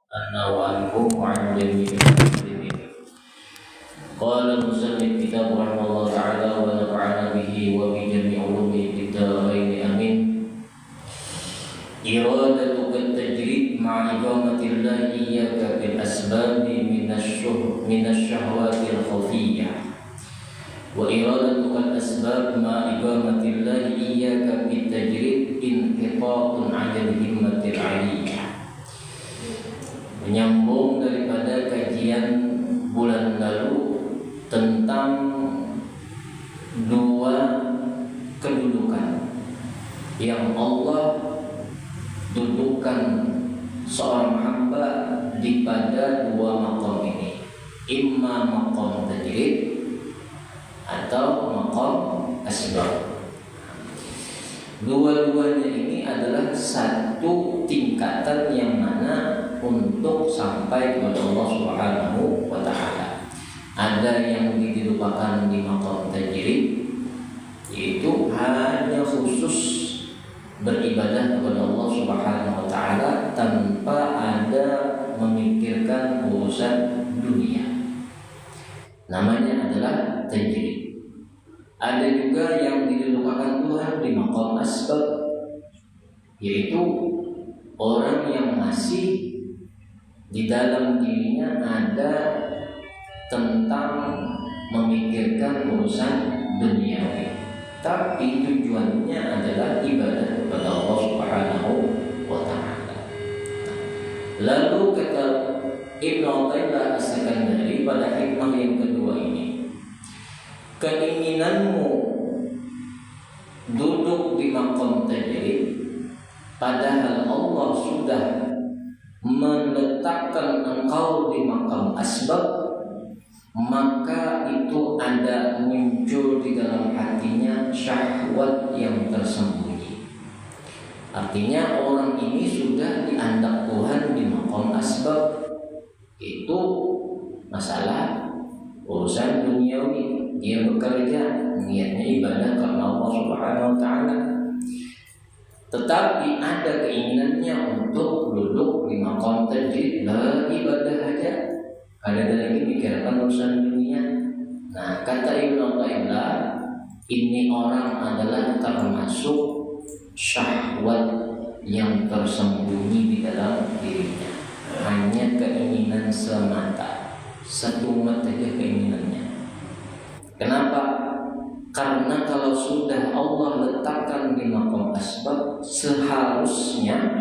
أنا وعنكم وعن جميع المسلمين. قال المصنف كتاب رحمه الله تعالى ونفعنا به وبجميع علومه في الدارين آمين. إرادتك التجريد مع إقامة الله إياك بالأسباب من الشهوات الخفية، وإرادتك الأسباب مع إقامة الله إياك بالتجريد انقطاع عن الهمة العالية. Menyambung daripada kajian bulan lalu tentang dua kedudukan yang Allah dudukan seorang hamba di pada dua maqam ini, imma maqam tajrid atau maqam asbab. Dua-duanya ini adalah satu tingkatan yang mana untuk sampai kepada Allah Subhanahu wa taala. Ada yang dilupakan di maqam tajrid, yaitu hanya khusus beribadah kepada Allah Subhanahu wa taala tanpa ada memikirkan urusan dunia. Namanya adalah tajrid. Ada juga yang dilupakan Tuhan di maqam asbab, yaitu orang yang masih di dalam dirinya ada tentang memikirkan urusan duniawi, tapi tujuannya adalah ibadah kepada Allah Subhanahu wa taala. Lalu kata Ibnu Athaillah As-Sakandari pada hikmah yang kedua ini, keinginanmu duduk di maqam tajrid padahal Allah sudah meletakkan engkau di maqam asbab, maka itu ada muncul di dalam hatinya syahwat yang tersembunyi. Artinya orang ini sudah dianggap Tuhan di maqam asbab, itu masalah urusan duniawi. Dia bekerja niatnya ibadah karena Allah Subhanahu wa taala, tetapi ada keinginannya untuk duduk di maqam tajrid, la ibadah aja, ada lagi mikirkan urusan dunia. Nah, kata Ibnu Athaillah, ini orang adalah termasuk syahwat yang tersembunyi di dalam dirinya, hanya keinginan semata, satu mata saja keinginannya. Kenapa? Karena kalau sudah Allah letakkan di maqam asbab, seharusnya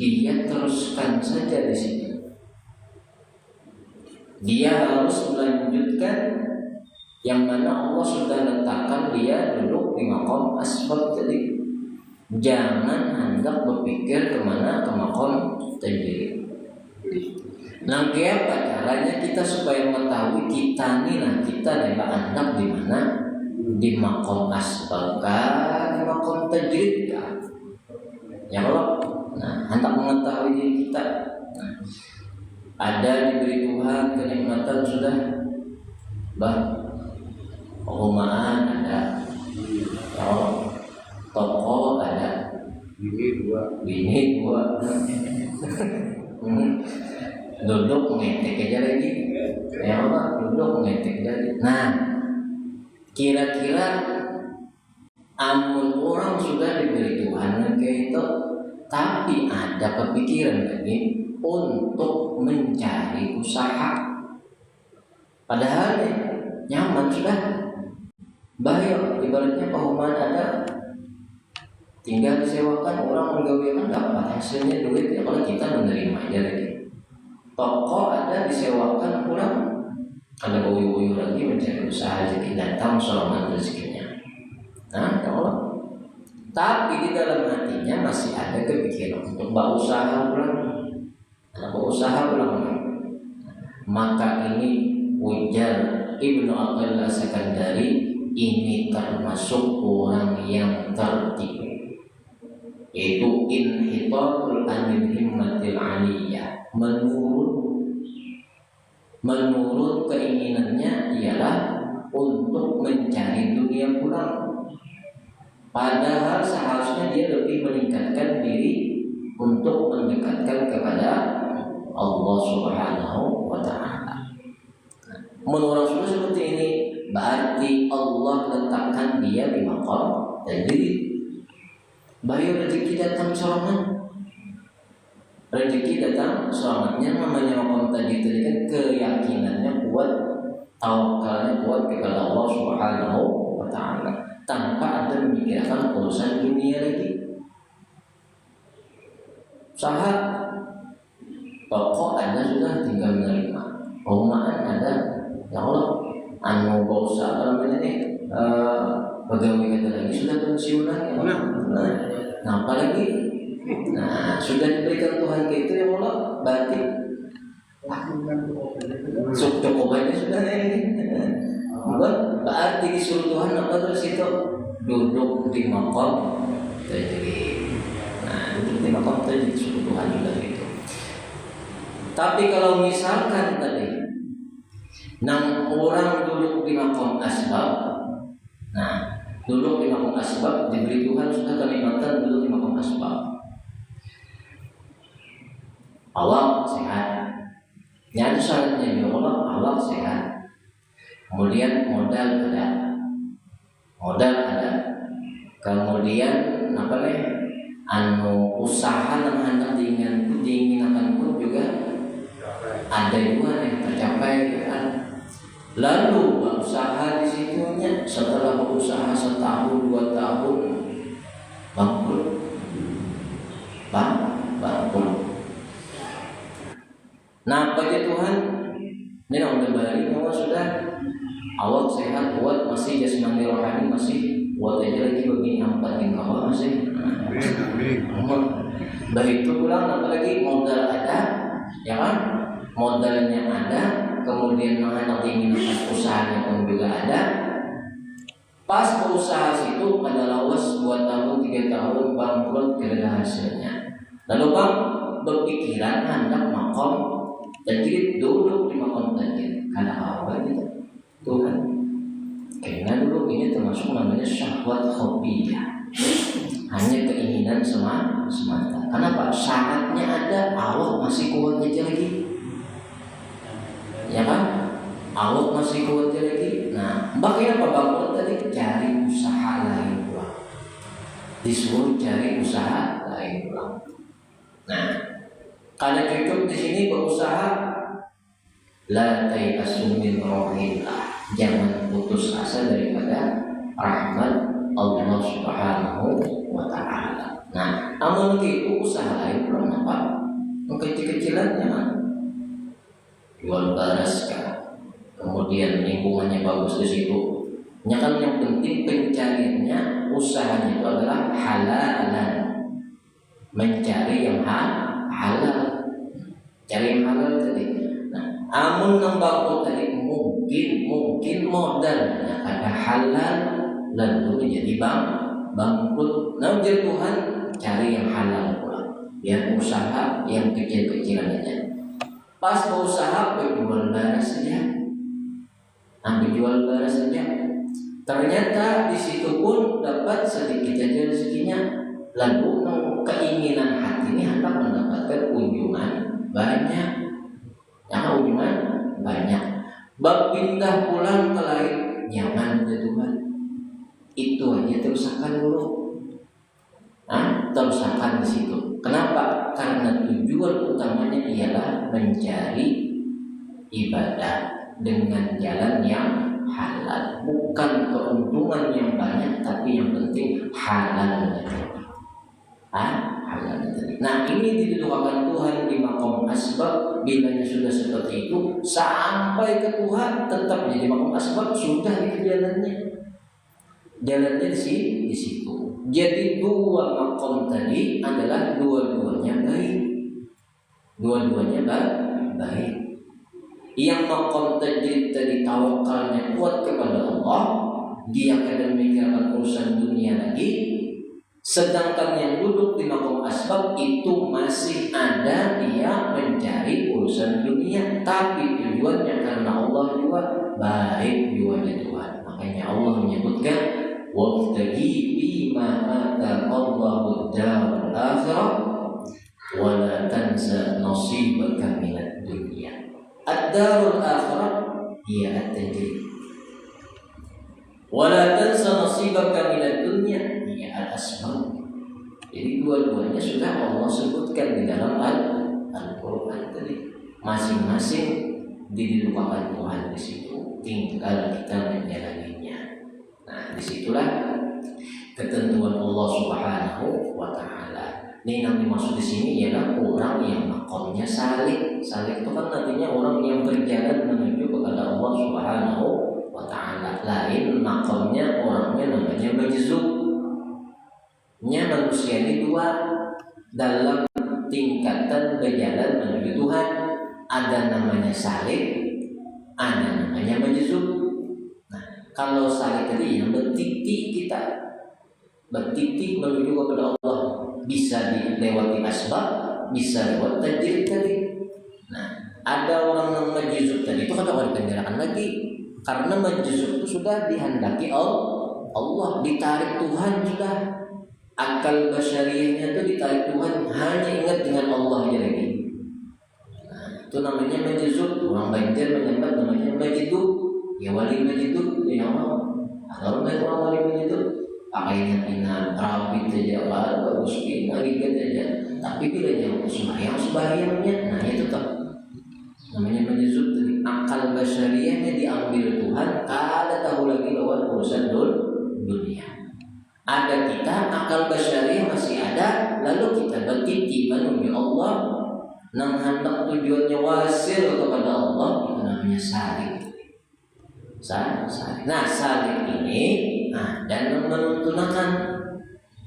dia teruskan saja di situ. Dia harus melanjutkan yang mana Allah sudah letakkan dia duduk di maqam asbab. Jadi jangan hendak berpikir kemana, ke maqam tajrid. Nah, apa caranya kita supaya mengetahui kita nih, kita adalah anak di mana? Di maqam asbab kah, di maqam tajrid kah? Ya Allah. Nah, hendak mengetahui diri kita. Nah, ada diberi Tuhan kenikmatan sudah, perumahan ada, toko ada, bini dua, duduk mengetek aja lagi, ya Allah, duduk mengetek aja. Nah, kira-kira amun orang sudah diberi Tuhan kayak itu, tapi ada kepikiran lagi untuk mencari usaha, padahal nyaman sudah, bahaya. Ibaratnya perumahan ada, tinggal disewakan, orang menggawekan dapat hasilnya duit, ya kalau kita menerima aja lagi. Toko ada disewakan, pulang ada boyu-boyu lagi mencari usaha rezeki, datang selamat rezekinya. Nah, ya Allah. Tapi di dalam hatinya masih ada kepikiran untuk berusaha pulang, berusaha pulang. Maka ini ujar Ibnu Athaillah As-Sakandari, ini termasuk orang yang tertipu, yaitu inhitatul anil himmatil aliyah, menurut keinginannya ialah untuk mencari dunia pulang, padahal seharusnya dia lebih meningkatkan diri untuk mendekatkan kepada Allah Allah Subhanahu wa Ta'ala. Menurut sudah seperti ini, berarti Allah letakkan dia di maqam tajrid. Bayu rezeki datang sorangan, rezeki datang sorangannya namanya maqam tajrid tadi kan keyakinannya kuat, tawakalnya kuat kepada Allah Subhanahu wa Ta'ala tanpa ada memikirkan urusan dunia lagi. Usaha pokok ada sudah tinggal menerima, perumahan ada, ya Allah, anu usaha apa namanya nih, pegawai kata lagi sudah pensiunan ya Allah. Nah apalagi, nah sudah diberikan Tuhan ke itu ya Allah, berarti cukup aja sudah ini. Berarti disuruh Tuhan apa terus itu duduk di maqam tajrid. Nah duduk di maqam tajrid disuruh Tuhan juga itu. Tapi kalau misalkan tadi 6 orang duduk di maqam asbab, nah duduk di maqam asbab diberi Tuhan sudah kenikmatan duduk di maqam asbab. Awak sehat, ya itu syaratnya ya Allah, awak sehat. Kemudian modal ada, kemudian apa nih, anu usaha yang hendak diinginkan pun juga ada juga yang tercapai kan. Lalu berusaha di situnya, setelah berusaha setahun 2 tahun bangkrut. Nah bagi Tuhan ini udah balik bahwa sudah awak sehat kuat, masih jasmani rohani masih kuat aja lagi begini 4 ingkau masih. Begitu pulang apalagi modal ada, ya kan? Modalnya ada, kemudian mengenal keinginan usahanya pun juga ada. Pas berusaha situ ada lawas 2 tahun 3 tahun bangkrut karena hasilnya. Lalu bang berpikiran hendak makom tajrid, duduk di maqam tajrid. Karena apa gitu? Tuhan. Karena dulu ini termasuk namanya syahwat khofiyah. Hanya keinginan semata. Kenapa? Syaratnya ada, awak masih kuat aja lagi. Ya kan? Awak masih kuat aja lagi. Nah, bagaimana apa bangkrut tadi? Cari usaha lain pulang. Disuruh cari usaha lain pulang. Nah, kalau cukup di sini berusaha, la tayasu min rohillah, jangan putus asa daripada rahmat Allah Subhanahu wa Ta'ala. Nah, amun itu usaha lain belum apa? Kecil-kecilannya jual baras kan, kemudian lingkungannya bagus di situ. Kan yang penting pencariannya, usahanya itu adalah halalan, mencari yang halal, cari yang halal tadi. Nah, amun nambah tadi mungkin modalnya ada halal lalu menjadi bangkrut. Nah, jadi Tuhan cari yang halal pula, biar usaha yang kecil-kecilan aja. Pas berusaha berjual baras saja, jual baras saja. Ternyata di situ pun dapat sedikit aja rezekinya. Lalu keinginan hati ini hendak mendapatkan kunjungan banyak, ujungan banyak. Berpindah pulang ke lain, jangan ya Tuhan. Itu aja terusakan dulu. Terusakan di situ. Kenapa? Karena tujuan utamanya ialah mencari ibadah dengan jalan yang halal, bukan keuntungan yang banyak, tapi yang penting halalnya. Halalnya tadi. Nah, ini didoakan Tuhan di maqam asbab. Bilanya sudah seperti itu, sampai ke Tuhan tetap jadi maqam asbab, sudah itu jalannya. Jalannya di situ. Jadi 2 maqam tadi adalah dua-duanya baik. Dua-duanya baik. Yang maqam tajrid tadi tawakalnya kuat kepada Allah, dia akan memikirkan urusan dunia lagi. Sedangkan yang duduk di maqam asbab itu masih ada, dia mencari urusan dunia, tapi tujuannya karena Allah juga baik tujuannya Tuhan. Makanya Allah menyebutkan wabtaghi bima ataqallahu ad-darul akhirah wa la tansa nasibaka minad ad-darul akhirah hiya at-tajrid. Wa la tansa nasibaka minad dunya hiya al-asbab. Jadi dua-duanya sudah Allah sebutkan di dalam Al-Quran tadi. Masing-masing dilupakan Tuhan di situ, tinggal kita menjalaninya. Nah, disitulah ketentuan Allah Subhanahu wa Ta'ala. Ini yang dimaksud di sini ialah orang yang makomnya salik. Salik itu kan artinya orang yang berjalan menuju kepada Allah Subhanahu wa Ta'ala. Lain makomnya orangnya namanya majzub. Manusia ini dua dalam tingkatan berjalan menuju Tuhan. Ada namanya salik, ada namanya majzub. Nah, kalau salik tadi yang bertitik kita, bertitik menuju kepada Allah, bisa dilewati asbab, bisa lewat tajrid tadi. Nah, ada orang yang majzub tadi itu kan orang penjelakan lagi, karena majzub itu sudah dihendaki Allah, ditarik Tuhan sudah. Akal basyariahnya itu ditarik Tuhan, hanya ingat dengan Allah aja lagi. Nah, itu namanya majzub. Orang Banjar menyebut namanya majidub. Ya wali majidub, ya Allah. Ada orang wali majidub, pakainya pina rapi saja, bagus pina lihat saja. Tapi bila yang sembahyangnya, nah itu tetap namanya majzub. Tadi akal basyariahnya diambil Tuhan, kada tahu lagi lawan urusan dunia. Ada kita, akal basyariah masih ada, lalu kita bertiti menuju Allah, nang hendak tujuannya wasil kepada Allah, itu namanya salik. Nah, salik ini, dan menuntunkan,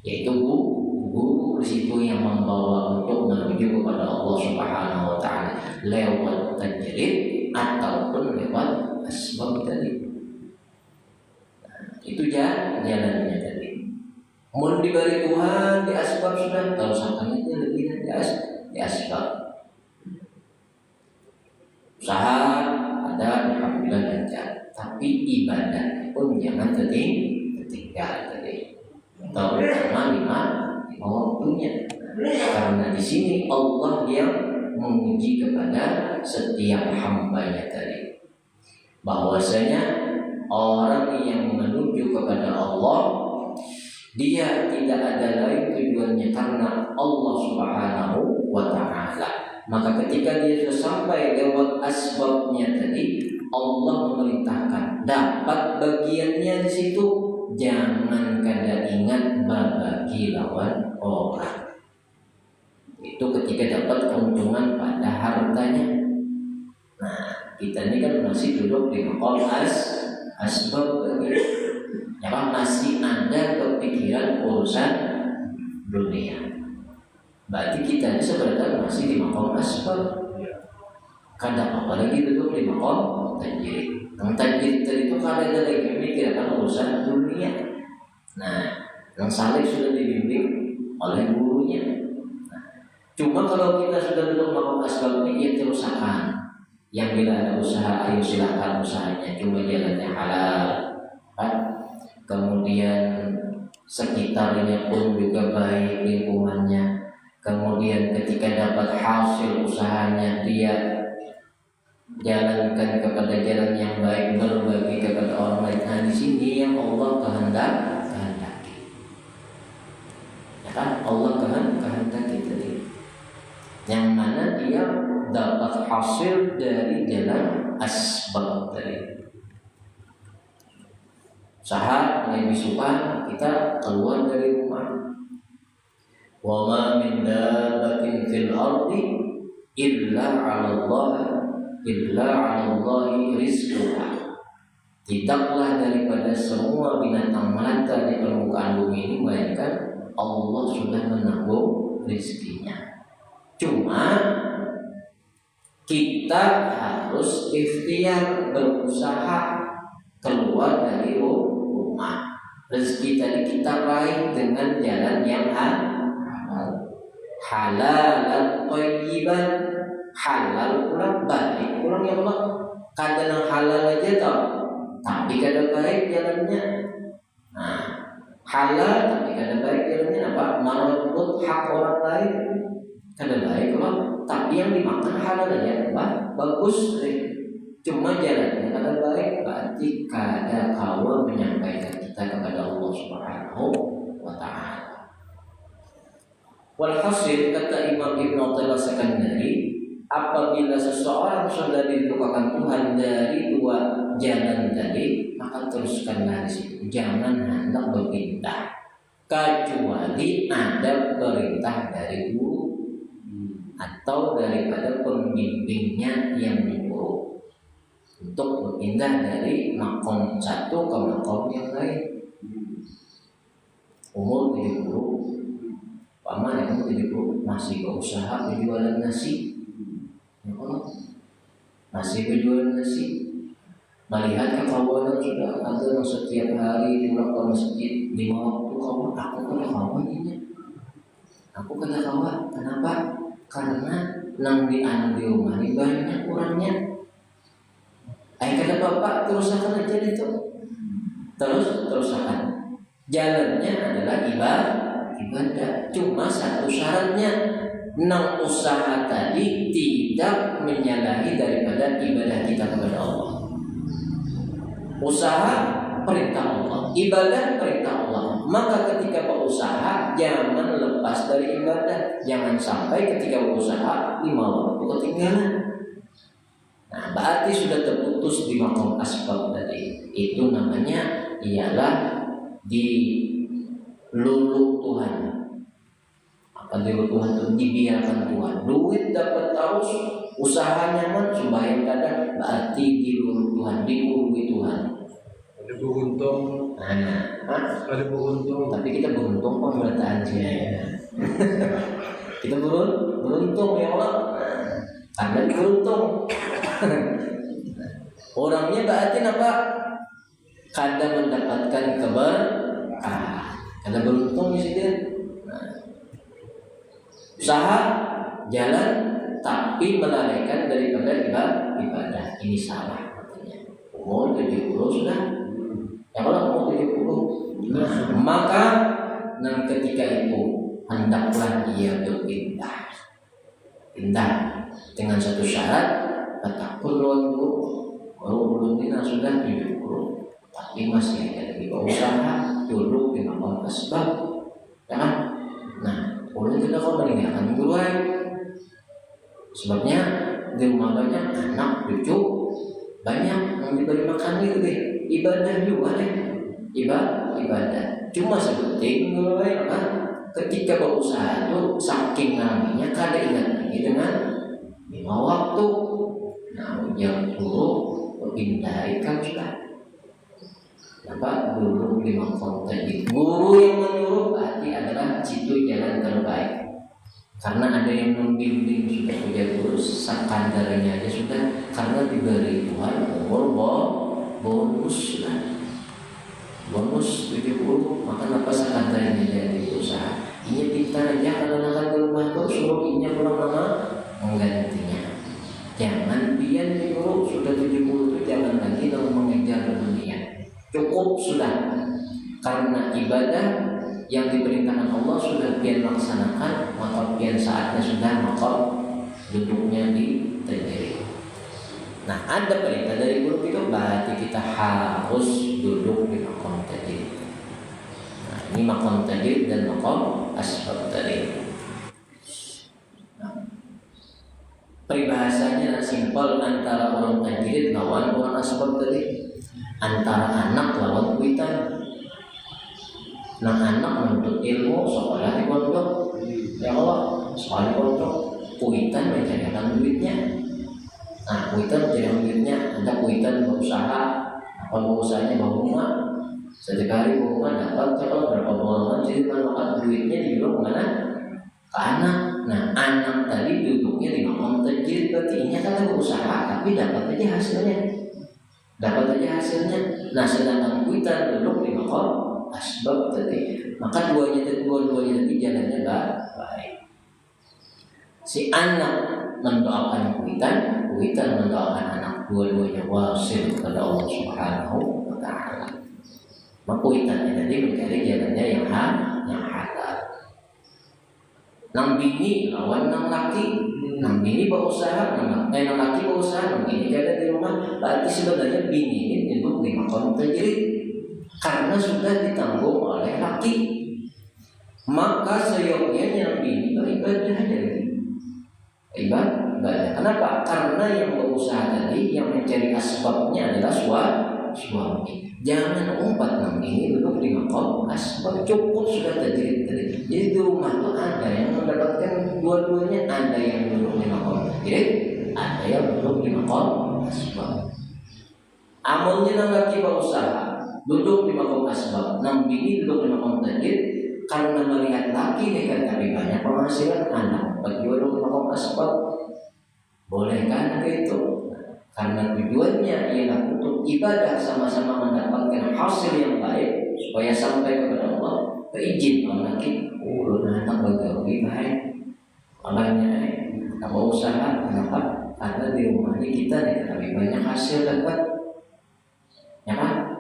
yaitu guru di situ yang membawa untuk menuju kepada Allah Subhanahu wa Ta'ala lewat tajrid ataupun lewat asbab tadi. Itu jalannya tadi. Mun diberi Tuhan di asbab sudah tahu sangkanya lebih di asbab. Usaha ada alhamdulillah lancar, tapi ibadah pun jangan tertinggal tadi. Terutama lima waktunya. Karena di sini Allah yang menguji kepada setiap hambanya tadi, bahwasanya orang yang menuju kepada Allah, dia tidak ada lain tujuannya karena Allah Subhanahu wa Ta'ala. Maka ketika dia sudah sampai lewat asbabnya tadi, Allah memerintahkan dapat bagiannya di situ, jangan kada ingat berbagi lawan orang. Itu ketika dapat keuntungan pada hartanya. Nah, kita ini kan masih duduk di maqam asbab tadi. Ya kan, masih ada kepikiran urusan dunia. Berarti kita ini sebenarnya masih di maqam asbab. Kadang apa lagi duduk di maqam tajrid. Yang tajrid tadi itu kada ada lagi memikirkan urusan dunia. Nah, yang saleh sudah dibimbing oleh gurunya. Cuma kalau kita sudah duduk maqam asbab ini, ya terusakan. Yang bila ada usaha, ayo silakan usahanya, cuma jalannya halal. Kemudian sekitarnya pun juga baik lingkungannya. Kemudian ketika dapat hasil usahanya, dia jalankan kepada jalan yang baik, berbagi kepada orang lain. Nah, di sini yang Allah kehendaki. Ya kan, Allah kehendaki tadi. Yang mana dia dapat hasil dari jalan asbab tadi. Usaha lebih suka kita keluar dari rumah. Wa ma min dabbatin fil ardi illa 'ala Allahi rizquha. Tidaklah daripada semua binatang melata di permukaan bumi ini melainkan Allah sudah menanggung rezekinya. Cuma kita harus ikhtiar berusaha keluar dari rumah. Rezeki tadi kita raih dengan jalan yang halal, halalan thayyiban, halal pula baik. Kurang ya Allah, kadang halal aja tau, tapi kadang baik jalannya. Nah, halal tapi kadang baik jalannya apa? Merebut hak orang lain. kada baik kalau tapi yang dimakan halal ya bagus deh. Cuma jalannya kada baik, berarti kada kawa menyampaikan kita kepada Allah Subhanahu wa taala. Walhasil kata Imam Ibnu Athaillah Sekandari, apabila seseorang sudah ditentukan Tuhan dari dua jalan tadi, maka teruskanlah di situ. Jangan hendak berpindah, kecuali ada perintah dari guru atau daripada pembimbingnya yang menyuruh untuk berpindah dari makom satu ke makom yang lain. Umur 70, paman yang umur 70 masih berusaha berjualan nasi. Ya Allah, masih berjualan nasi. Melihat kekawanan sudah ada yang setiap hari pulang ke masjid 5 waktu kawan, aku kena kawan ini. Aku kena kawan. Kenapa? Karena nang di rumah ini banyak kurangnya. Kata bapak terusakan aja itu. Terusakan. Jalannya adalah ibadah. Cuma satu syaratnya, nang usaha tadi tidak menyalahi daripada ibadah kita kepada Allah. Usaha perintah Allah, ibadah perintah Allah. Maka ketika berusaha jangan lepas dari ibadah. Jangan sampai ketika berusaha 5 waktu ketinggalan. Nah, berarti sudah terputus di makom asbab tadi. Itu namanya ialah diluluh Tuhan. Apa diluluh Tuhan itu? Dibiarkan Tuhan. Duit dapat terus, usaha nyaman, sembahyang kadang, berarti diluluh Tuhan, diurui Tuhan. Ada beruntung. Ada beruntung. Tapi kita beruntung pemerataan sih. Kita beruntung ya Allah. Karena beruntung. Orangnya berarti apa? Kadang mendapatkan keberkahan. Kada beruntung di sini. Usaha jalan tapi melalaikan daripada ibadah. Ini salah artinya. Umur 70 sudah. Ya kalau umur 70, maka ketika itu hendaklah ia berpindah. Pindah dengan satu syarat, takut dulu. Kalau belum dina sudah 70, tapi masih ada di bawah usaha, duduk di makom asbab, ya kan? Nah, boleh tidak kau meninggalkan guru lain. Sebabnya di rumah banyak anak cucu, banyak yang diberi makan itu deh. Ibadah juga deh, ibadah. Cuma sebutin guru lain apa? Ketika berusaha itu saking namanya kada ingat lagi dengan 5 waktu. Nah, yang dulu berpindahkan sudah. Apa dulu 5 konten itu. Guru yang menyuruh berarti adalah situ jalan terbaik. Karena ada yang membimbing sudah punya guru sekandarnya aja sudah. Karena diberi Tuhan umur bonus sudah. Bonus 70, maka apa sekandarnya jadi usaha. Ini pintar aja kalau nak ke rumah tuh suruh inya pulang nama menggantinya. Jangan biar guru sudah 70 itu jangan lagi dong mengejar dunia. Cukup sudah. Karena ibadah yang diperintahkan Allah sudah pian laksanakan, maka pian saatnya sudah maka duduknya di terdiri. Nah, ada perintah dari guru itu berarti kita harus duduk di makom tadi. Nah, ini makom tadi dan makom asbab tadi. Nah, peribahasanya simpel antara orang tajwid lawan orang asbab tadi. Antara anak lawan kuitan. Nah, anak menuntut ilmu sekolah di pondok. Ya Allah, sekolah di pondok. Kuitan mencarikan duitnya. Nah, kuitan mencarikan duitnya. Ada kuitan berusaha. Apa usahanya bawa rumah? Setiap hari bawa rumah dapat kalau berapa bulan jadi makan duitnya dijual kemana? Ke anak. Nah, anak tadi duduknya di makom tajwid, berarti ini kan berusaha tapi dapat aja hasilnya. Nah, sedangkan kuitan duduk di makom asbab tadi, maka dua-duanya tadi jalannya baik. Si anak mendoakan kuitan mendoakan anak, dua-duanya wasil kepada Allah Subhanahu wa taala. Maka kuitannya tadi mencari jalannya yang halal. Nang bini lawan nang laki. Nang bini berusaha, nang laki berusaha, nang bini ada di rumah. Berarti sebenarnya bini ini untuk 5 kaum tajrid karena sudah ditanggung oleh laki. Maka seyogyanya yang bini beribadah dari ibadah. Kenapa? Karena yang berusaha tadi, yang mencari asbabnya adalah suami. Jangan umpat nang ini duduk di makom asbab, cukup sudah tajrid tadi. Jadi di rumah tuh ada yang mendapatkan dua-duanya, ada yang duduk di makom tajrid, ada yang duduk di makom asbab. Amunnya nang laki berusaha duduk di makom asbab, nang bini duduk di makom tajrid, karena melihat laki nekat tapi banyak penghasilan, anak bagi duduk di makom asbab. Boleh kan begitu? Karena tujuannya ialah untuk ibadah, sama-sama mendapatkan hasil yang baik supaya sampai kepada Allah. Berizin laki, anak begawi baik, orangnya tak mau usaha. Kenapa? Karena di rumah ini kita lebih banyak hasil dapat, ya kan?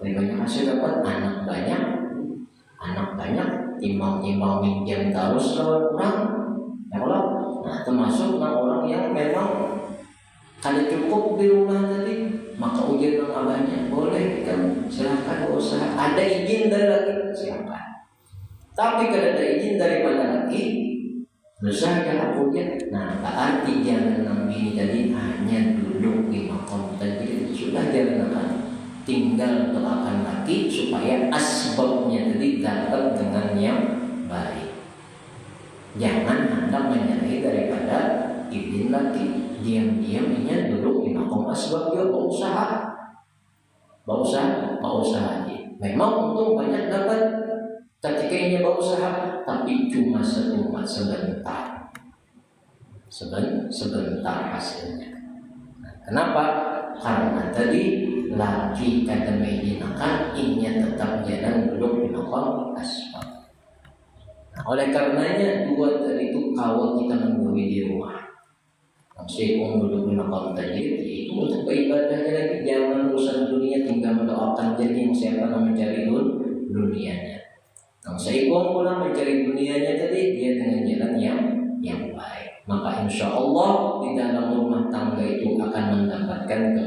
Lebih banyak hasil dapat, anak banyak, timbang minjam terus lawan orang, ya Allah. Nah, termasuk orang yang memang ada cukup di rumah tadi, maka ujian dengan abahnya boleh kan, silakan berusaha. Ada izin dari laki, silakan. Tapi kalau ada izin daripada laki, berusaha jangan ujian. Nah, berarti jangan nambini tadi hanya duduk di makom tadi, sudah jangan tinggal doakan laki supaya asbabnya tadi dapat dengan yang baik. Jangan hendak menyalahi daripada izin laki. Diam-diamnya duduk di makom asbab, dia berusaha. Memang untung banyak dapat ketika ini berusaha, tapi cuma sebentar hasilnya. Nah, kenapa? Karena tadi laki kata menghinakan, inya tetap jalan duduk di makom asbab. Nah, oleh karenanya dua tadi itu kalau kita menggumi di rumah, Syekh duduk di makom tajrid, itu untuk beribadahnya lagi. Jangan urusan dunia, tinggal mendoakan jadi yang siapa yang mencari dunianya. Syekh pulang mencari dunianya tadi, dia dengan jalan yang baik. Maka insya Allah di dalam rumah tangga itu akan mendapatkan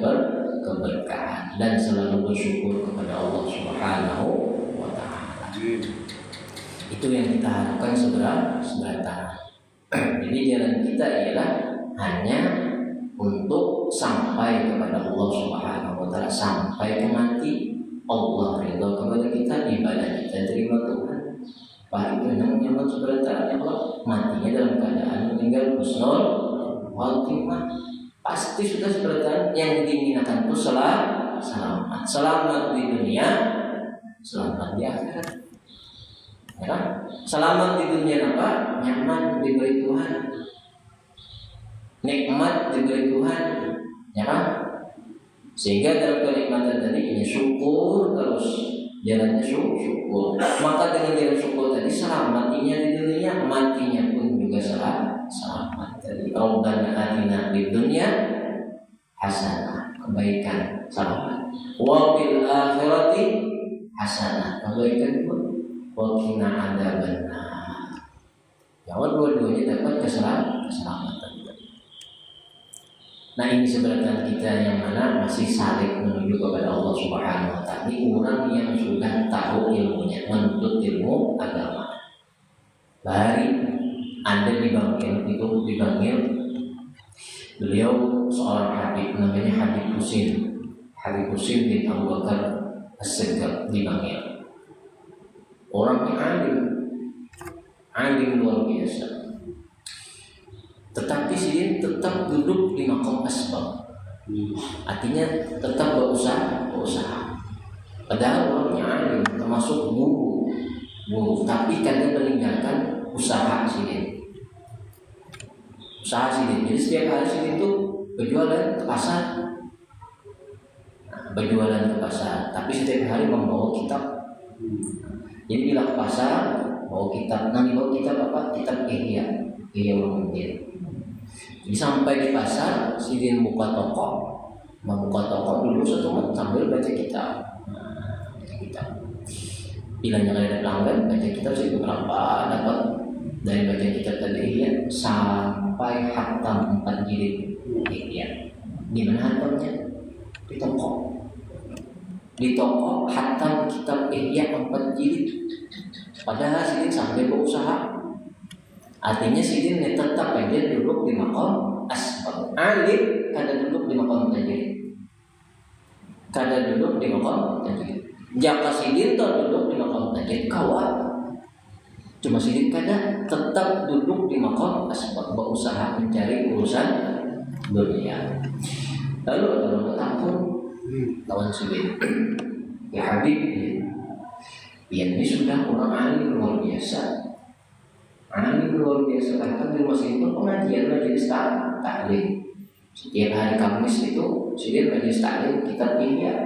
keberkahan dan selalu bersyukur kepada Allah Subhanahu wa Ta'ala. Itu yang kita harapkan segera datang. Jadi jalan kita ialah hanya untuk sampai kepada Allah Subhanahu wa Ta'ala, sampai ke mati. Allah ridha kepada kita, ibadah kita terima Tuhan. Baik itu namanya sebentar Allah, matinya dalam keadaan meninggal husnul khatimah. Pasti sudah sebentar yang diinginkan itu selamat di dunia, selamat di akhirat. Ya, selamat di dunia apa? Nyaman diberi Tuhan, nikmat diberi Tuhan, ya kan? Sehingga dalam kenikmatan tadi ini syukur terus, jalannya syukur. Maka dengan jalan syukur tadi selamatnya di dunia, matinya pun juga selamat. Tadi Rabbana atina fid dunya hasanah, kebaikan selamat. Wa fil akhirati hasanah, kebaikan pun. Wa qina adzabannar. Jangan dua-duanya dapat keselamatan. Nah, ini sebenarnya kita yang mana masih saling menuju kepada Allah Subhanahu wa Ta'ala. Ini orang yang sudah tahu ilmunya, menuntut ilmu agama. Bari Anda dipanggil, beliau seorang habib namanya Habib Husin bin Abu Bakar As-Segaf dipanggil. Orang yang alim luar biasa. Tetapi sini tetap duduk di makom asbab, artinya tetap berusaha. Padahal orangnya alim, termasuk guru, tapi kadang meninggalkan usaha sini. Jadi setiap hari sini itu berjualan ke pasar, tapi setiap hari membawa kitab. Jadi bila ke pasar bawa kitab, nanti bawa kitab apa? Kitab Ihya Ulumuddin. Jadi sampai di pasar, Sidin membuka toko dulu satu sambil baca kitab. Bilangnya kalau ada pelanggan baca kitab sih berapa dapat dari baca kitab tadi sampai hatam 4 jilid Ihya. Di mana hatamnya? Di toko. Di toko hatam kitab Ihya 4 jilid. Padahal Sidin sampai berusaha. Artinya Sidin tetap aja duduk di maqam asbab. Alim kada duduk di maqam tajwid. Kada duduk di maqam tajwid. Jaka Sidin duduk di maqam tajwid kawan. Cuma Sidin kada tetap duduk di maqam asbab, berusaha mencari urusan dunia. Lalu ada orang takut lawan Sidin. Ya Habib, dia ini sudah orang alim luar biasa. Alim luar biasa, bahkan di rumah Sidin pun pengajian majelis taklim. Setiap hari Kamis itu Sidin majelis taklim kitab Ihya.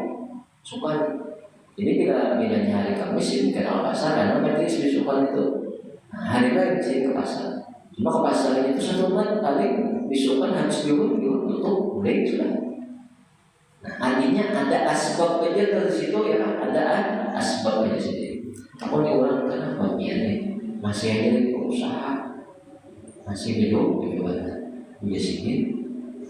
Sukan. Jadi bila bedanya hari Kamis Sidin kenal pasar karena majelis besukan itu. Nah, hari lain Sidin ke pasar. Cuma ke pasar itu satu kali besukan harus tutup boleh sudah. Nah, artinya ada asbab aja dari situ ya, ada asbab aja sendiri. Kalau nih orang kenapa nih masih aja berusaha, masih belum bagaimana? Dia sini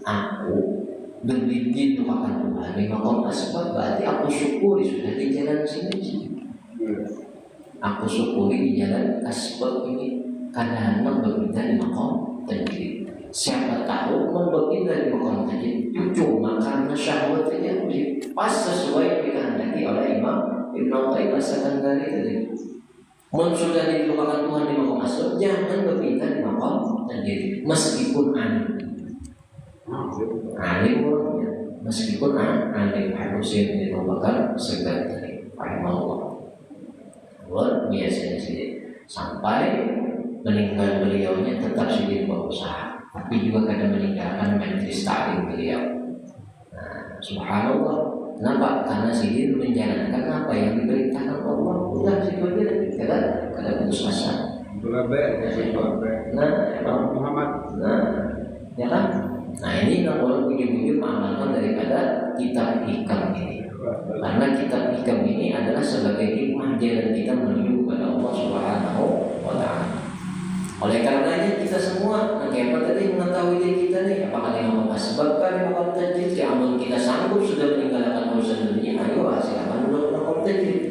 aku berbikin doakan Tuhan di makom asbab, berarti aku syukuri sudah di jalan sini. Aku syukuri di jalan asbab ini karena hendak berpindah di makom tajwid. Siapa tahu berpindah di makom tajwid cuma karena syahwat saja pas sesuai yang dikehendaki oleh Imam Ibnu Taimiyah Sakandari tadi. Sudah dilupakan Tuhan di makom asbab, jangan berpindah di makom tajwid meskipun alim orangnya, meskipun alim harusnya dilupakan segala dari Allah. Luar biasanya sih sampai meninggal beliaunya tetap Sidin berusaha, tapi juga kadang meninggalkan majelis taklim beliau. Nah, subhanallah, kenapa? Karena Sidin menjalankan apa yang diperintahkan Allah. Udah situ aja, kada putus asa. Nah, Muhammad. Nah, ya kan? Nah ini kalau ujung-ujung mengamalkan daripada kitab hikam ini. Karena kitab hikam ini adalah sebagai hikmah jalan kita menuju kepada Allah Subhanahu wa Ta'ala. Oleh karenanya kita semua apa tadi mengetahui diri kita nih, apakah yang mau asbabkan makom tajwid, amal kita sanggup sudah meninggalkan urusan dunia, ayo silakan dulu makom tajwid.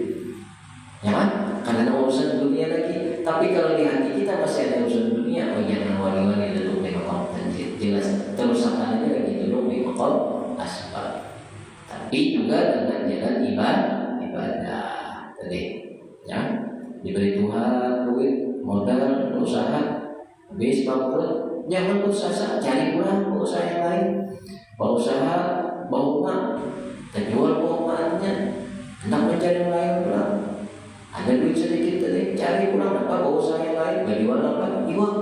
Ya kan? Karena urusan dunia lagi. Tapi kalau di hati kita masih ada urusan dunia, oh jangan wali-wali duduk di makom tajwid. Jelas terus akan lagi duduk di makom asbab. Tapi juga dengan jalan ibadah tadi, ya diberi Tuhan duit, modal, usaha, habis bangkrut, jangan berusaha cari pulang usaha yang lain, berusaha bawa uang, terjual uangnya, hendak mencari yang lain pulang, ada duit sedikit tadi, cari pulang apa usaha yang lain, berjual apa iwak,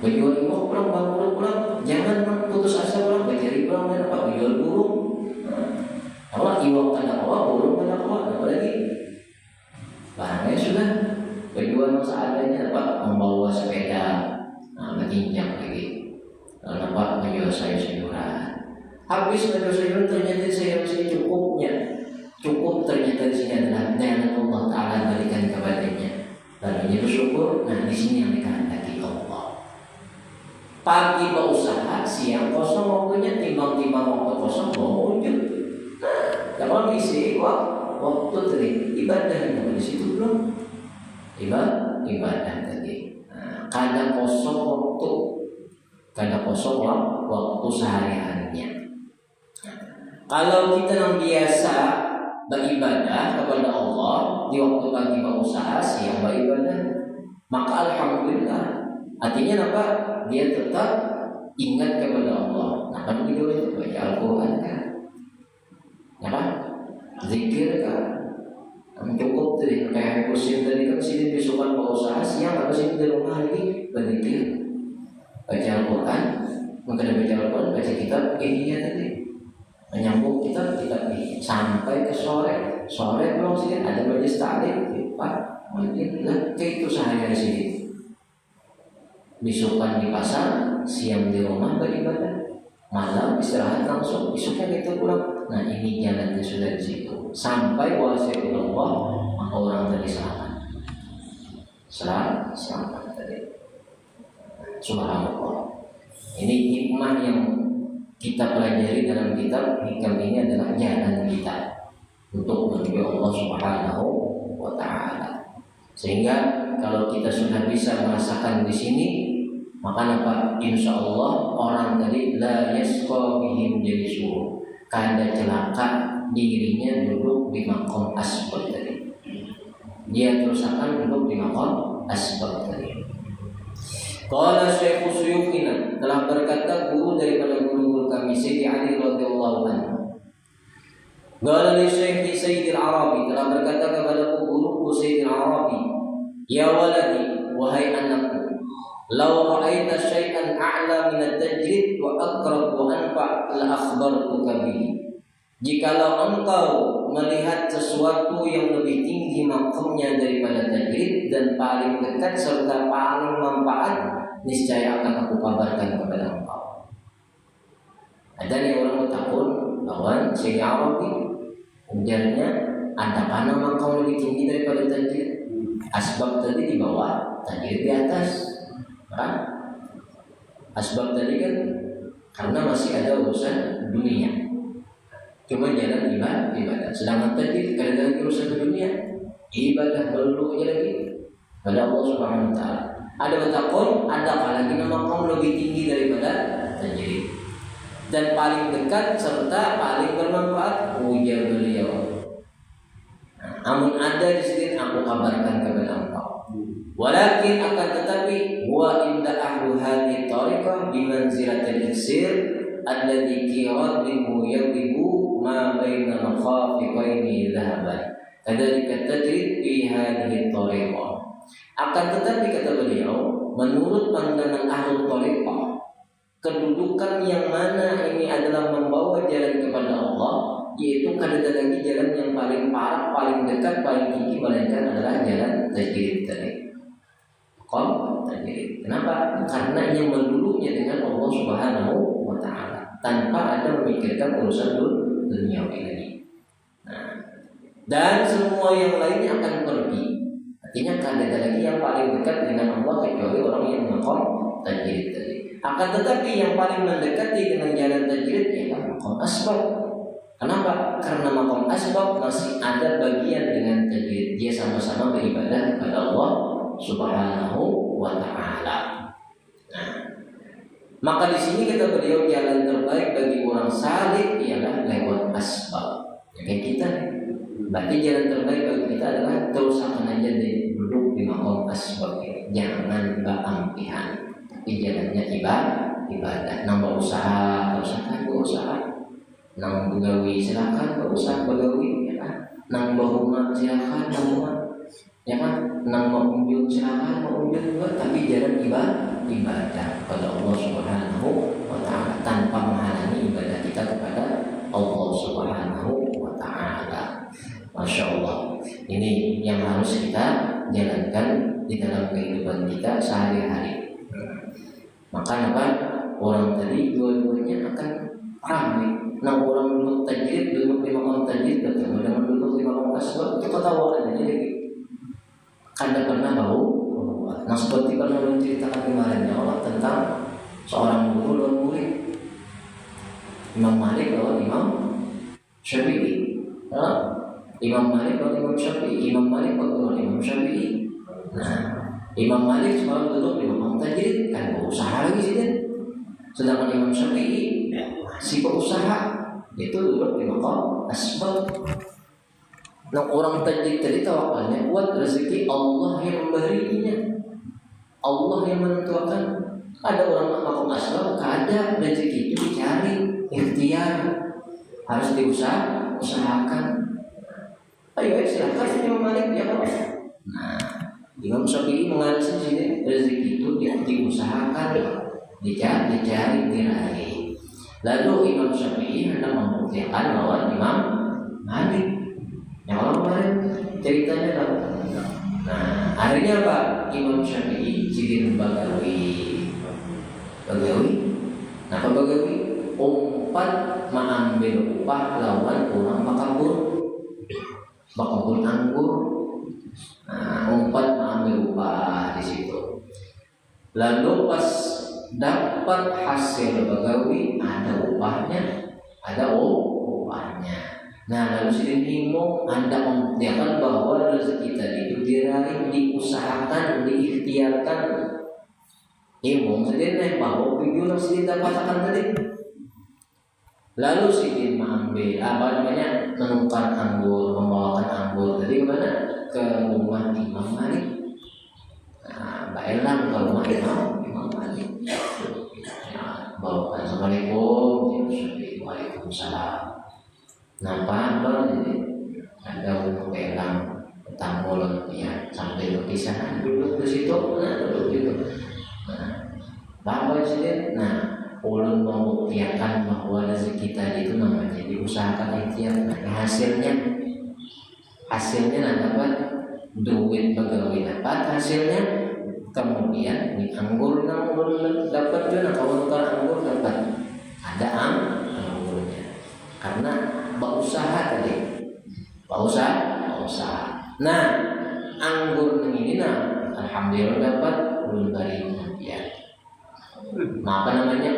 berjual iwak pulang bangkrut pulang, jangan putus asa pulang, mencari pulang dan apa berjual burung. Kalau iwak kada kawa, burung kada kawa, apa lagi? Barangnya sudah berjualan seadanya, apa membawa sepeda, menginjak lagi, apa menjual sayur-sayuran. Habis menjual sayuran ternyata sayur cukupnya, cukup ternyata di sini adalah nikmat Allah Taala berikan kepadanya. Lalu dia bersyukur. Nah di sini yang dikehendaki Allah. Pagi berusaha, siang kosong waktunya, timbang-timbang waktu kosong mau wujud. Kalau isi waktu tadi ibadah di situ belum ibadah tadi. Nah, kadang kosong waktu sehari-harinya. Kalau kita yang biasa beribadah kepada Allah di waktu pagi berusaha, siang beribadah, maka alhamdulillah. Artinya apa? Dia tetap ingat kepada Allah. Nah, kan itu baca Al-Quran kan? Ya kan? Zikir kan? Cukup tadi kayak kursi tadi kan sini besokan berusaha, siang apa sini di rumah lagi berzikir, baca Al-Quran, maka baca Al-Quran, baca kitab Ihya tadi, menyambung kitab ini sampai ke sore belum sini ada majelis taklim, Pak, mungkin lah kayak itu sehari-hari sini. Besokan di pasar, siang di rumah beribadah, malam istirahat langsung, besoknya kita pulang. Nah ini jalannya sudah di situ sampai wasiat Allah, maka orang tadi selamat. Subhanallah. Ini hikmah yang kita pelajari dalam kitab hikam ini adalah jalan kita untuk menuju Allah Subhanahu wa taala. Sehingga kalau kita sudah bisa merasakan di sini, maka apa? Insya Allah orang tadi la yasqa bihim jalisuh. Kada celaka dirinya duduk di maqam asbab tadi. Dia terus akan duduk di maqam asbab tadi. Qala Syekh Suyukhina, telah berkata guru daripada guru-guru kami Sayyidi Ali radhiyallahu anhu. Qala li Syekh Sayyid Al-Arabi, telah berkata kepada guruku Sayyid Al-Arabi, ya waladi, wahai anakku, law ra'aita syai'an a'la min at-tajrid wa aqrab wa anfa' la akhbartuka bihi. Jikalau engkau melihat sesuatu yang lebih tinggi makamnya daripada tajrid dan paling dekat serta paling manfaat, niscaya akan aku kabarkan kepada engkau. Ada nih orang bertakun lawan Syekh Arabi, ujarnya ada mana makam lebih tinggi daripada tajrid? Asbab tadi di bawah, tajrid di atas. Kan? Asbab tadi kan karena masih ada urusan dunia. Cuma jalan ibadah. Sedangkan tadi kada ada urusan dunia, ibadah perlu aja lagi pada Allah Subhanahu wa taala. Ada bertakun, ada lagi nama kaum lebih tinggi daripada tajrid dan paling dekat serta paling bermanfaat, ujar beliau. Namun ada di sini aku kabarkan kepada engkau. Walakin akan tetapi wa inda ahlu hadhihi tariqah bi manzilatil iksir alladhi qiratuhu yaqibu ma baina makhafiqaini dhahaban. Kadzalika tajrid fi hadhihi tariqah. Akan tetapi kata beliau, menurut pandangan ahlu tariqah, kedudukan yang mana ini adalah membawa jalan kepada Allah, yaitu kada ada lagi jalan yang paling parah, paling dekat, paling tinggi, melainkan adalah jalan tajrid tadi. Tajrid. Kenapa? Karena yang melulunya dengan Allah Subhanahu wa taala tanpa ada memikirkan urusan dunia ini. Nah, dan semua yang lainnya akan pergi. Artinya kada ada lagi yang paling dekat dengan Allah kecuali orang yang maqam tajrid tadi. Akan tetapi yang paling mendekati dengan jalan tajrid ialah maqam asbab. Kenapa? Karena maqam asbab masih ada bagian dengan tajrid. Dia sama-sama beribadah kepada Allah Subhanahu wa taala. Nah, maka di sini kata beliau jalan terbaik bagi orang saleh ialah lewat asbab. Ya, kayak kita. Berarti jalan terbaik bagi kita adalah terus akan aja duduk di maqam asbab ini. Jangan beampihan. Tapi jalannya ibadah. Nambah usaha, usaha. Nang begawi silakan, berusaha begawi, ya kan? Nang bahuma silakan, bahuma, ya kan? Nang mau unjul silakan, mau unjul juga. Tapi jalan ibadah kepada Allah Subhanahu wa taala tanpa menghalangi ibadah kita kepada Allah Subhanahu wa taala. Masya Allah. Ini yang harus kita jalankan di dalam kehidupan kita sehari-hari. Maka apa? Orang tadi dua-duanya akan ramai. Nah orang duduk tajrid, duduk di maqam tajrid, bertemu dengan duduk di maqam asbab, itu ketawaan aja lagi. Anda pernah tahu? Nah seperti pernah menceritakan kemarin Allah tentang seorang guru dan murid, Imam Malik lawan Imam Syafi'i. Imam Malik lawan Imam Syafi'i. Imam Malik lawan Imam Syafi'i. Nah Imam Malik semalam duduk di maqam tajrid, kan berusaha lagi sih. Sedangkan Imam Syafi'i si berusaha itu duduk di maqam asbab. Nah orang tajrid tadi tawakalnya buat rezeki Allah yang memberinya, Allah yang menentukan. Ada orang maqam asbab, ada rezeki itu dicari, ikhtiar, harus usahakan. Ayo silakan Imam Malik ya Pak. Nah Imam Syafi'i mengarasi sini rezeki itu diusahakan, dicari, diraih. Lalu Imam Syafi'i hendak membuktikan bahwa Imam Malik yang orang kemarin ceritanya tahu. Nah akhirnya apa? Imam Syafi'i jadi bagawi. Apa bagawi? Umpat mengambil upah lawan orang makabur anggur. Nah umpat mengambil upah di situ. Lalu pas dapat hasil bagawi, ada upahnya, ada upahnya. Nah, lalu sidin himbau Anda membuktikan bahwa rezeki tadi itu diraih, diusahakan, diikhtiarkan. Himbau sidin bahwa tujuan sidin dapatkan tadi. Lalu sidin mengambil menukar anggur, membawakan anggur tadi kemana? Ke rumah Imam Malik. Nah, Mbak Elang ke rumah Imam Malik. Bawakan Assalamualaikum, Waalaikumsalam. Nampak jadi ada untuk Elang tamu ya sampai lukisan duduk di situ, duduk gitu. Bapak sih, ulun membuktikan bahwa rezeki tadi itu namanya diusahakan ikhtiar. Hasilnya dapat duit pegawai dapat hasilnya, kemudian di anggur dapat juga kalau anggur dapat ada anggurnya karena berusaha tadi, berusaha. Nah, anggur ini alhamdulillah dapat ulun dari kemudian.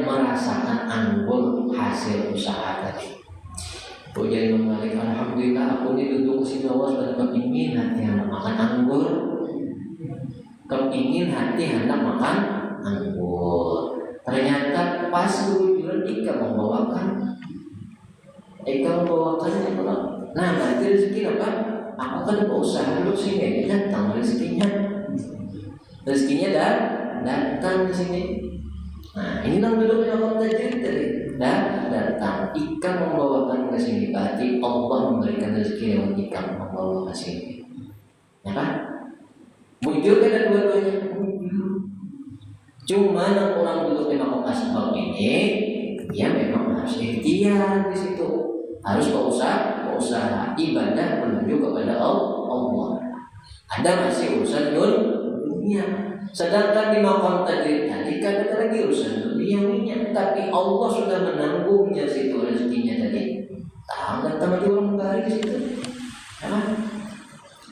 Merasakan anggur hasil usaha tadi. Jadi Malik, alhamdulillah aku ini duduk sini awas dan kepingin hati hendak makan anggur. Kepingin hati hendak makan anggur. Ternyata pas kebetulan Ika membawakan. Nah, nanti rezeki apa? Aku kan berusaha dulu sini, datang rezekinya. Rezekinya datang di sini. Nah, ini nang duduk yang tajir tadi. Datang ikan membawakan ke sini. Berarti Allah memberikan rezeki lewat ikan membawa ke sini. Ya kan? Muncul kan dua-duanya. Cuma yang orang duduk di makam asbab ini, dia memang harus ikhtiar di situ. Harus berusaha ibadah menuju kepada Allah. Ada masih urusan dunia. Sedangkan di makam tadi kan ada lagi urusan duniawinya, tapi Allah sudah menanggungnya situ rezekinya tadi. Datang lagi orang baik di situ. Ya,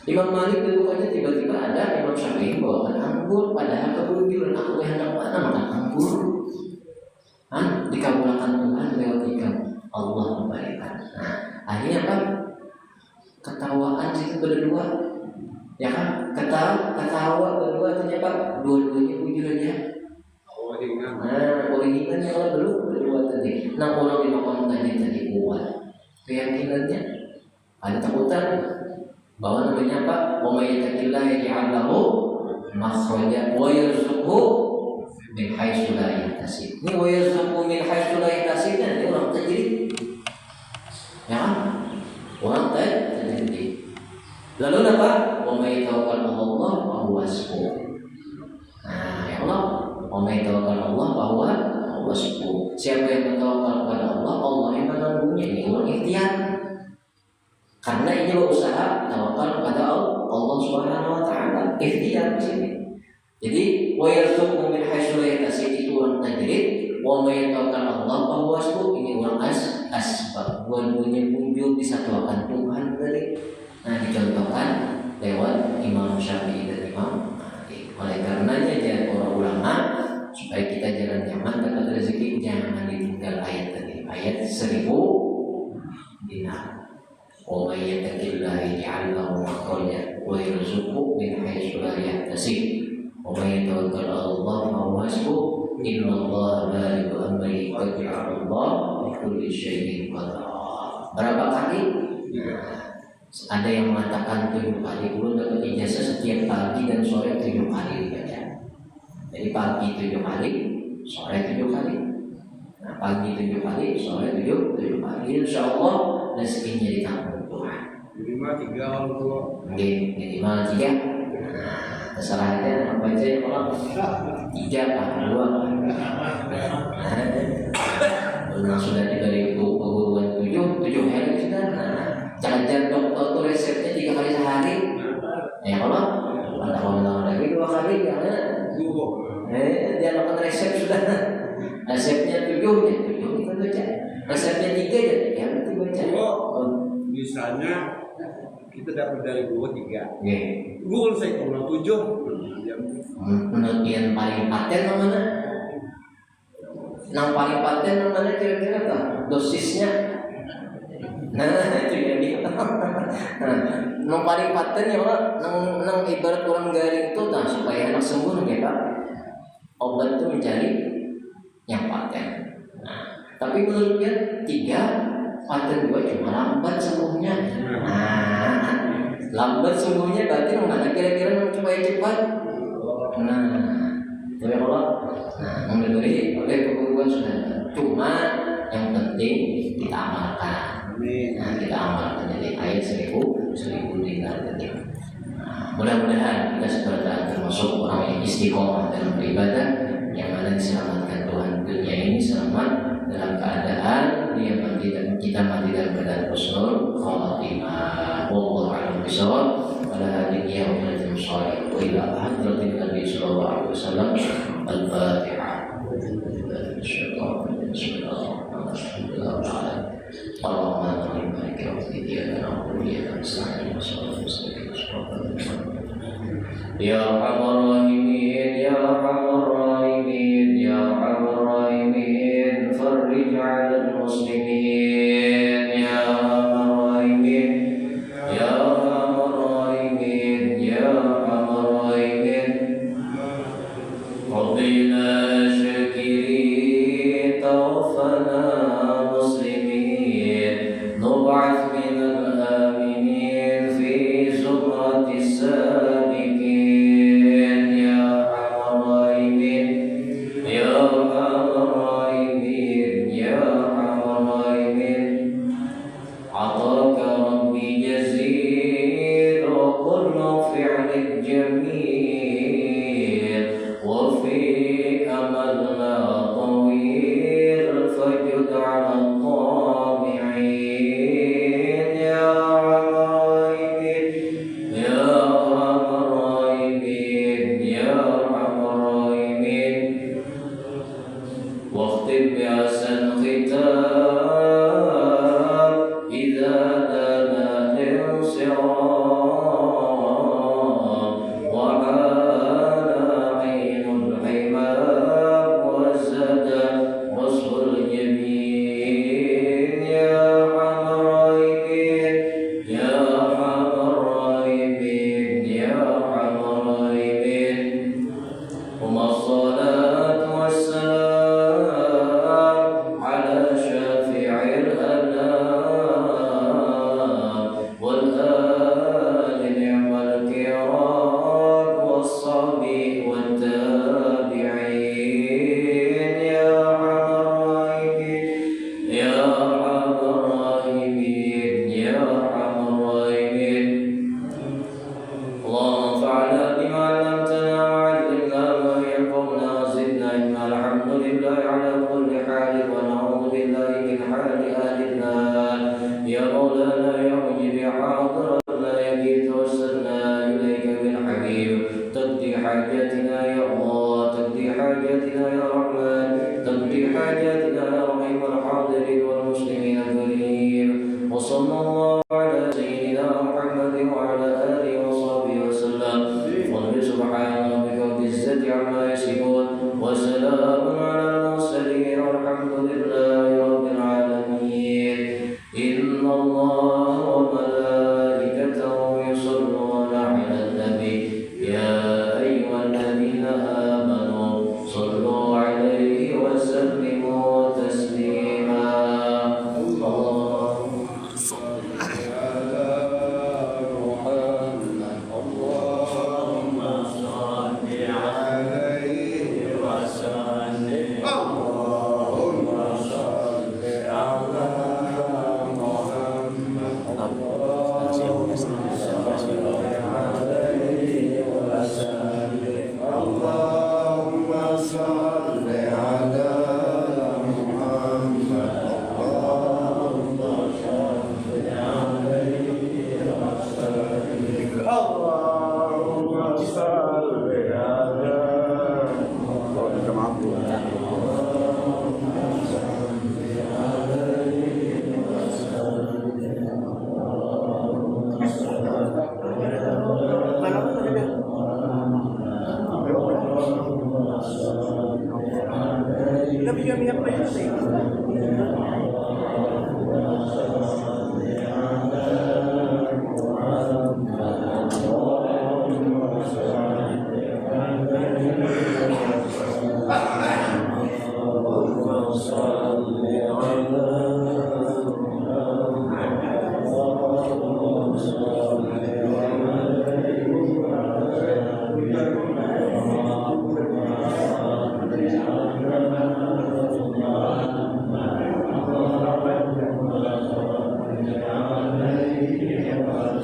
Imam Malik dulu aja tiba-tiba ada Imam Syafi'i bawakan anggur, padahal kebetulan aku hendak makan anggur. Dikabulkan Tuhan lewat ikan. Allah memberikan. Nah, akhirnya apa? Ketawaan situ berdua. Ya kan, ketawa berdua ternyata dua-duanya bujur aja. Originalnya kalau berdua tadi. Nah, orang di makam tadi kuat keyakinannya, ada takutan bahwa namanya apa? Wa may yattaqillaha yaj'al lahu makhraja wa yarzuqhu min haitsu la yahtasib. Ini wa yarzuqhu min haitsu la yahtasib ini orang tajrid. Ya kan? Orang tajrid. Lalu apa? Wa may tawakkal 'ala Allah fa huwa hasbuh. Nah, ya Allah, wa may tawakkal 'ala Allah fa huwa hasbuh. Siapa yang bertawakal kepada Allah, Allah yang menanggungnya. Ini orang ikhtiar. Karena ini berusaha tawakal kepada Allah Subhanahu wa taala. Ikhtiar di sini. Jadi wa yarzuqhu min haitsu la yahtasib itu orang tajrid, wa may tawakkal 'ala Allah fa huwa hasbuh ini orang asbab. Dua-duanya muncul disatukan Tuhan dari. Nah, dicontohkan lewat Imam Syafi'i dan Imam Malik. Oleh karenanya ya para ulama, supaya kita jalan nyaman dapat rezeki, jangan ditinggal ayat tadi. Ayat 1000 dinar. Wa may yattaqillaha yaj'al lahu makhraja wa yarzuqhu min haitsu la yahtasib. Wa may yatawakkal 'ala Allah fa huwa hasbuh. Innallaha balighu amrihi qad ja'ala Allah li kulli syai'in qadara. Berapa kali? Ada yang mengatakan 7 kali. Ulun dapat ijazah setiap pagi dan sore 7 kali dibaca. Jadi pagi 7 kali, sore 7 kali. Nah, pagi 7 kali, sore 7 kali. Insyaallah rezekinya ditanggung Tuhan. Minimal 3 orang tua. Minimal 3. Nah, terserah aja apa aja yang orang 3 apa 2. Nah, sudah diberi perguruan 7 hari sudah. Jangan dokter tuh resepnya 3 kali sehari. Ya kalau ada lagi 2 kali jangan. Dia makan resep sudah. Resepnya 7 kita baca. Resepnya 3 ya nanti baca. Misalnya kita dapat dari guru 3. Guru saya kurang 7. Penelitian paling paten mana? Nang paling paten mana kira-kira tak dosisnya? Nah itu yang dia. Nang paling paten ya Allah, nang ibarat orang garing itu tak supaya anak sembuh nih Pak. Obat itu mencari yang paten. Nah, tapi menurut dia 3 paten 2 cuma lambat sembuhnya. Nah, lambat sembuhnya berarti mana kira-kira supaya cepat. Nah, tapi Allah, nah memberi oleh keburuan sudah. Cuma yang penting kita amalkan. Nah, kita amalkan jadi ayat 1000 dinar tadi. Nah, mudah-mudahan kita segera termasuk orang yang istiqomah dalam beribadah, yang mana diselamatkan Tuhan dunia ini selamat dalam keadaan dia mati dan kita mati dalam keadaan husnul khatimah. Wallahu a'lam bishawab. Pada hari ini yang berjumpa wa ila hadratin Nabi sallallahu alaihi wasallam. Al-Fatihah. Ya Arhamar Rahimin, Ya Arhamar Rahimin, Ya Arhamar Rahimin, farrij 'alal muslimin, Ya Arhamar Rahimin, Ya Arhamar Rahimin, Ya Arhamar Rahimin. Rabbina syakirin, tawaffana muslimin, nub'ats minal aminin fi zumratis sabiqin, Ya Arhamar Rahimin, Ya Arhamar Rahimin, Ya Arhamar Rahimin. Ataka Rabbi jazil wa kullu fi'lin jamil wa fi amalna tawil fajud 'ala tabi'in, Ya Arhamar Rahimin, Ya Arhamar Rahimin, Ya Arhamar Rahimin. واختم بأحسن ختام إذا دنا الانصراف وعلى عين الحمام وزاد وصف اليمين، يا أرحم الراحمين، يا أرحم الراحمين، يا أرحم الراحمين. ثم الصلاة والسلام على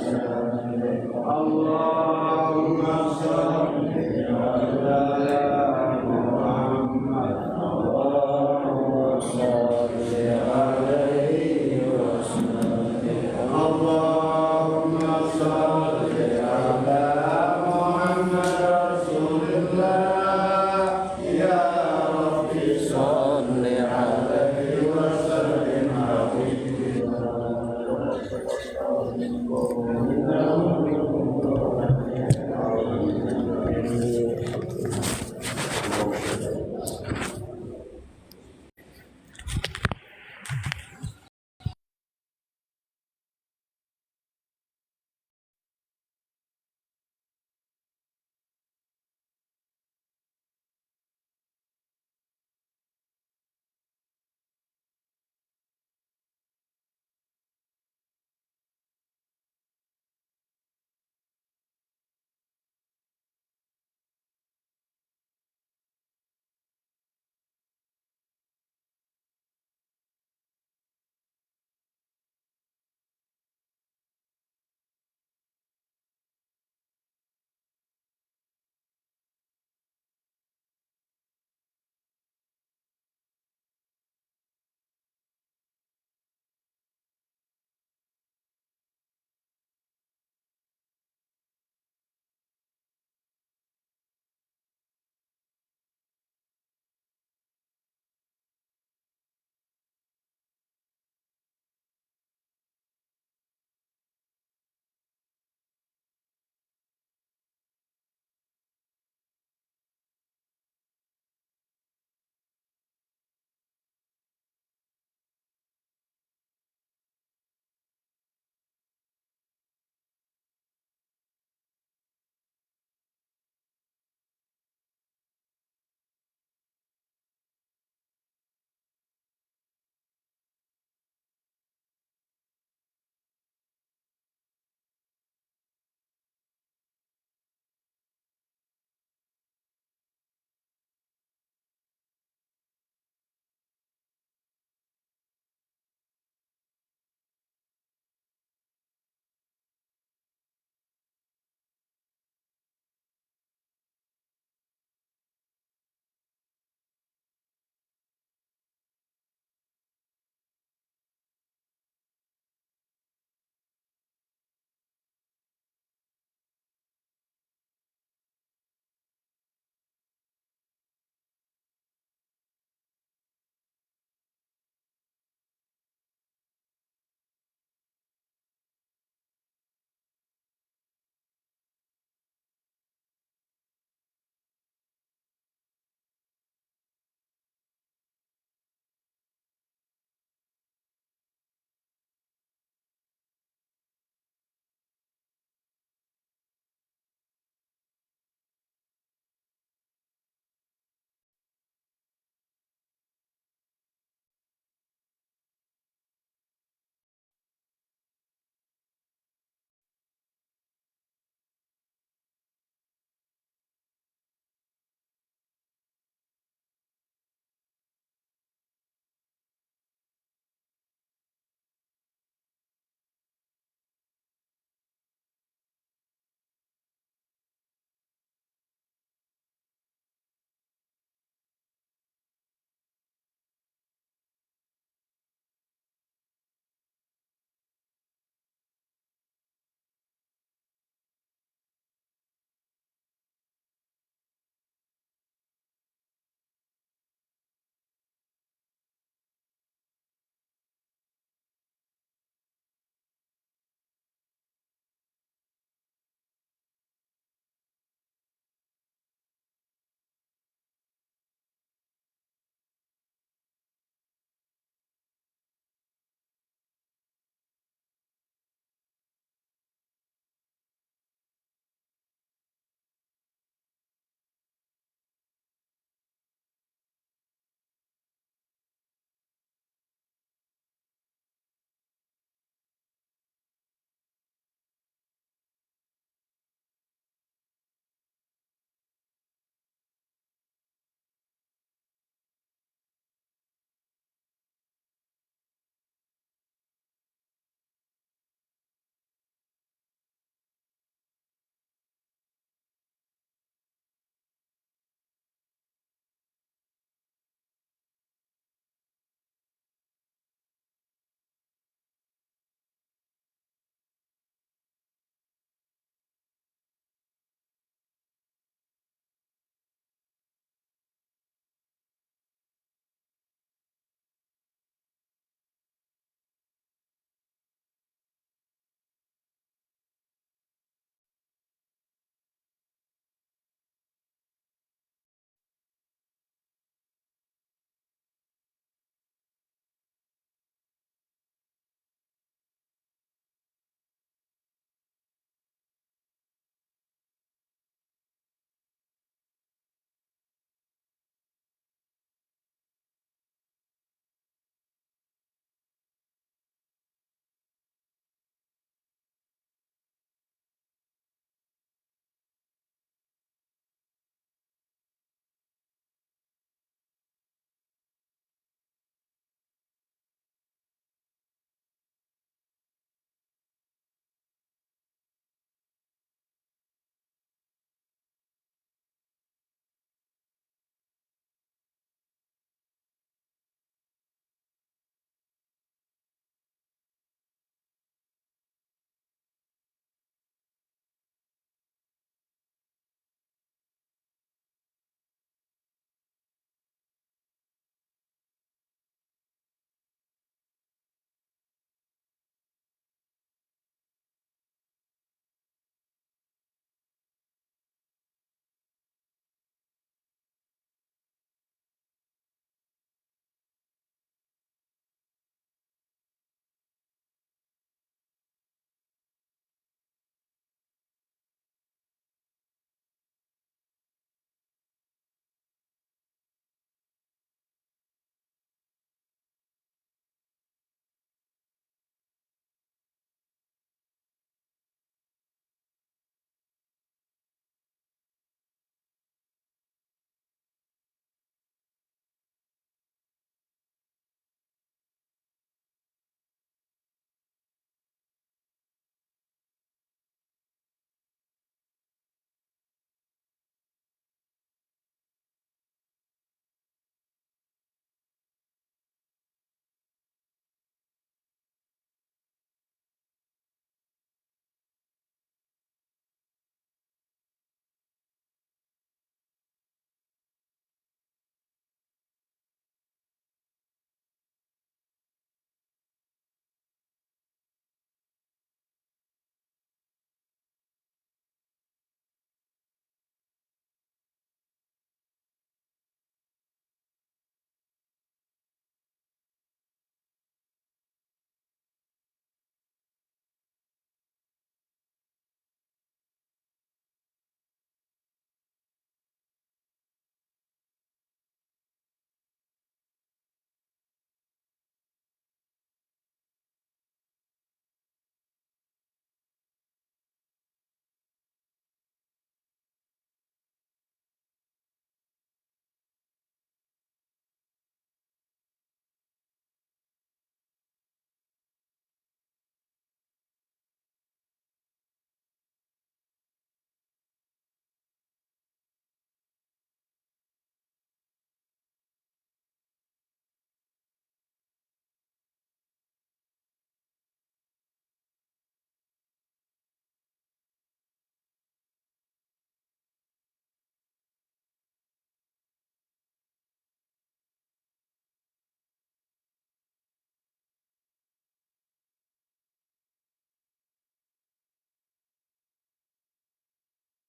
terserah